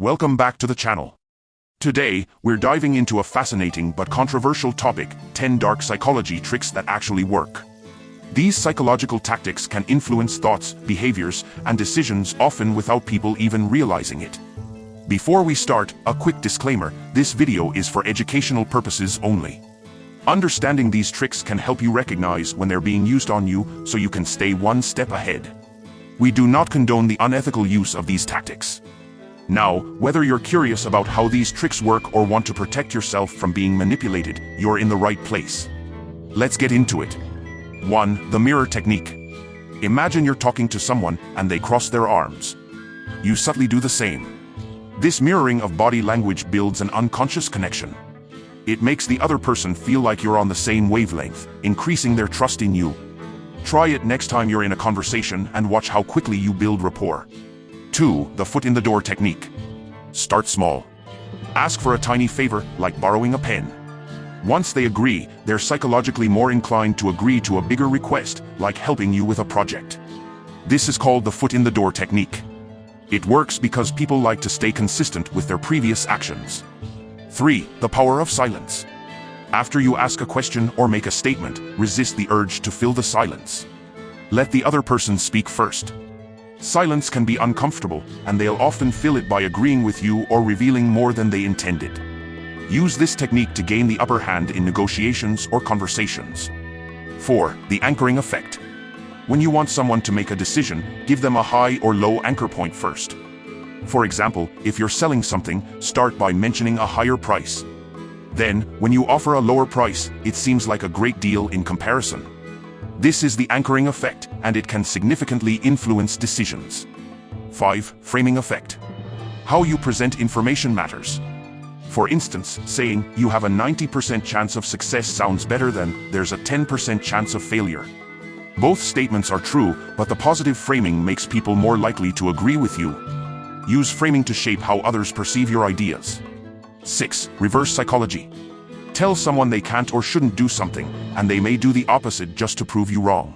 Welcome back to the channel. Today, we're diving into a fascinating but controversial topic, 10 dark psychology tricks that actually work. These psychological tactics can influence thoughts, behaviors, and decisions often without people even realizing it. Before we start, a quick disclaimer, this video is for educational purposes only. Understanding these tricks can help you recognize when they're being used on you so you can stay one step ahead. We do not condone the unethical use of these tactics. Now, whether you're curious about how these tricks work or want to protect yourself from being manipulated, you're in the right place. Let's get into it. 1. The mirror technique. Imagine you're talking to someone and they cross their arms. You subtly do the same. This mirroring of body language builds an unconscious connection. It makes the other person feel like you're on the same wavelength, increasing their trust in you. Try it next time you're in a conversation and watch how quickly you build rapport. 2. The foot in the door technique. Start small. Ask for a tiny favor, like borrowing a pen. Once they agree, they're psychologically more inclined to agree to a bigger request, like helping you with a project. This is called the foot in the door technique. It works because people like to stay consistent with their previous actions. 3. The power of silence. After you ask a question or make a statement, resist the urge to fill the silence. Let the other person speak first. Silence can be uncomfortable, and they'll often fill it by agreeing with you or revealing more than they intended. Use this technique to gain the upper hand in negotiations or conversations. 4. The anchoring effect. When you want someone to make a decision, give them a high or low anchor point first. For example, if you're selling something, start by mentioning a higher price. Then, when you offer a lower price, it seems like a great deal in comparison. This is the anchoring effect, and it can significantly influence decisions. 5. Framing effect. How you present information matters. For instance, saying, "You have a 90% chance of success" sounds better than, "There's a 10% chance of failure." Both statements are true, but the positive framing makes people more likely to agree with you. Use framing to shape how others perceive your ideas. 6. Reverse psychology. Tell someone they can't or shouldn't do something, and they may do the opposite just to prove you wrong.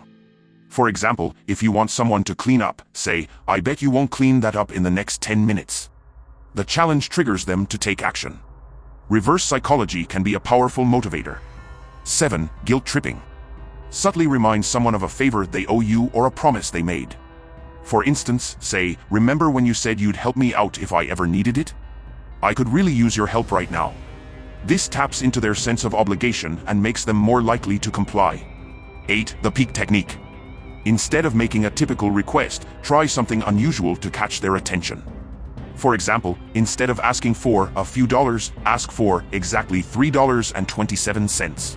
For example, if you want someone to clean up, say, "I bet you won't clean that up in the next 10 minutes. The challenge triggers them to take action. Reverse psychology can be a powerful motivator. 7. Guilt tripping. Subtly remind someone of a favor they owe you or a promise they made. For instance, say, "Remember when you said you'd help me out if I ever needed it? I could really use your help right now." This taps into their sense of obligation and makes them more likely to comply. 8. The peak technique. Instead of making a typical request, try something unusual to catch their attention. For example, instead of asking for a few dollars, ask for exactly $3.27.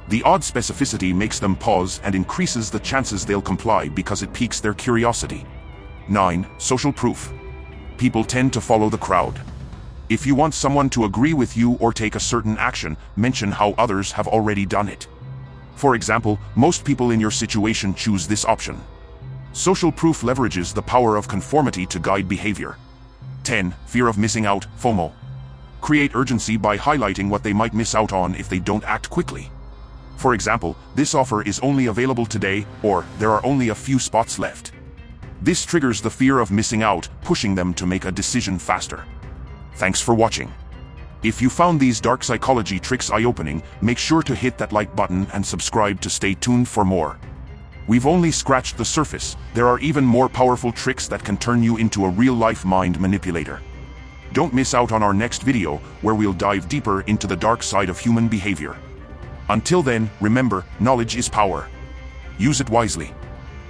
The odd specificity makes them pause and increases the chances they'll comply because it piques their curiosity. 9. Social proof. People tend to follow the crowd. If you want someone to agree with you or take a certain action, mention how others have already done it. For example, most people in your situation choose this option. Social proof leverages the power of conformity to guide behavior. 10. Fear of missing out, FOMO. Create urgency by highlighting what they might miss out on if they don't act quickly. For example, "This offer is only available today," or "There are only a few spots left." This triggers the fear of missing out, pushing them to make a decision faster. Thanks for watching. If you found these dark psychology tricks eye-opening, make sure to hit that like button and subscribe to stay tuned for more. We've only scratched the surface. There are even more powerful tricks that can turn you into a real-life mind manipulator. Don't miss out on our next video, where we'll dive deeper into the dark side of human behavior. Until then, remember, knowledge is power. Use it wisely.